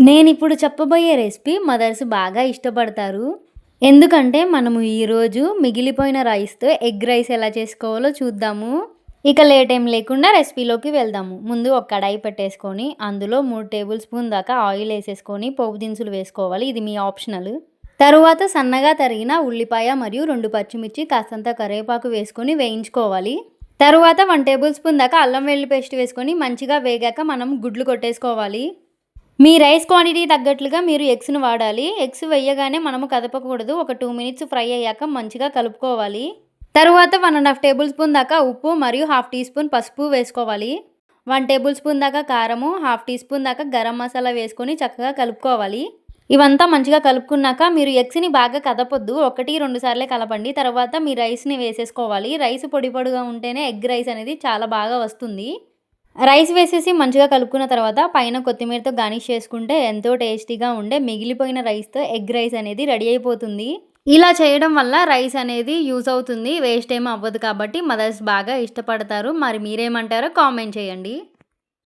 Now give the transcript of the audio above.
నేనిప్పుడు చెప్పబోయే recipe mothers బాగా ఇష్టపడతారు. ఎందుకంటే మనము ఈరోజు మిగిలిపోయిన రైస్‌తో ఎగ్ రైస్ ఎలా చేసుకోవాలో చూద్దాము. ఇక లేట్ ఏం లేకుండా రెసిపీలోకి వెళ్దాము. ముందు ఒక కడాయి పెట్టేసుకొని అందులో 3 టేబుల్ స్పూన్ దాకా ఆయిల్ ఏసేసుకొని పోపు దినుసులు వేసుకోవాలి. ఇది మీ ఆప్షనల్. తరువాత సన్నగా తరిగిన ఉల్లిపాయ మరియు 2 పచ్చిమిర్చి కాస్తంత కరివేపాకు వేసుకొని వేయించుకోవాలి. తరువాత 1 టేబుల్ స్పూన్ దాకా అల్లం వెల్లుల్లి పేస్ట్ వేసుకొని మంచిగా వేగాక మనం గుడ్లు కొట్టేసుకోవాలి. మీ రైస్ క్వాంటిటీ తగ్గట్లుగా మీరు ఎగ్స్‌ని వాడాలి. ఎగ్స్ వేయగానే మనము కదపకూడదు. ఒక 2 మినిట్స్ ఫ్రై అయ్యాక మంచిగా కలుపుకోవాలి. తరువాత 1 ½ టేబుల్ స్పూన్ దాకా ఉప్పు మరియు హాఫ్ టీ స్పూన్ పసుపు వేసుకోవాలి. 1 టేబుల్ స్పూన్ దాకా కారము, హాఫ్ టీ స్పూన్ దాకా గరం మసాలా వేసుకొని చక్కగా కలుపుకోవాలి. ఇవంతా మంచిగా కలుపుకున్నాక మీరు ఎగ్స్‌ని బాగా కదపొద్దు. 1, 2 సార్లే కలపండి. తర్వాత మీ రైస్‌ని వేసేసుకోవాలి. రైస్ పొడి పొడిగా ఉంటేనే ఎగ్ రైస్ అనేది చాలా బాగా వస్తుంది. రైస్ వేసేసి మంచిగా కలుపుకున్న తర్వాత పైన కొత్తిమీరతో గార్నిష్ చేసుకుంటే ఎంతో టేస్టీగా ఉండే మిగిలిపోయిన రైస్‌తో ఎగ్ రైస్ అనేది రెడీ అయిపోతుంది. ఇలా చేయడం వల్ల రైస్ అనేది యూజ్ అవుతుంది. వేస్ట్ ఏమి అవ్వదు కాబట్టి మదర్స్ బాగా ఇష్టపడతారు. మరి మీరేమంటారో కామెంట్ చేయండి.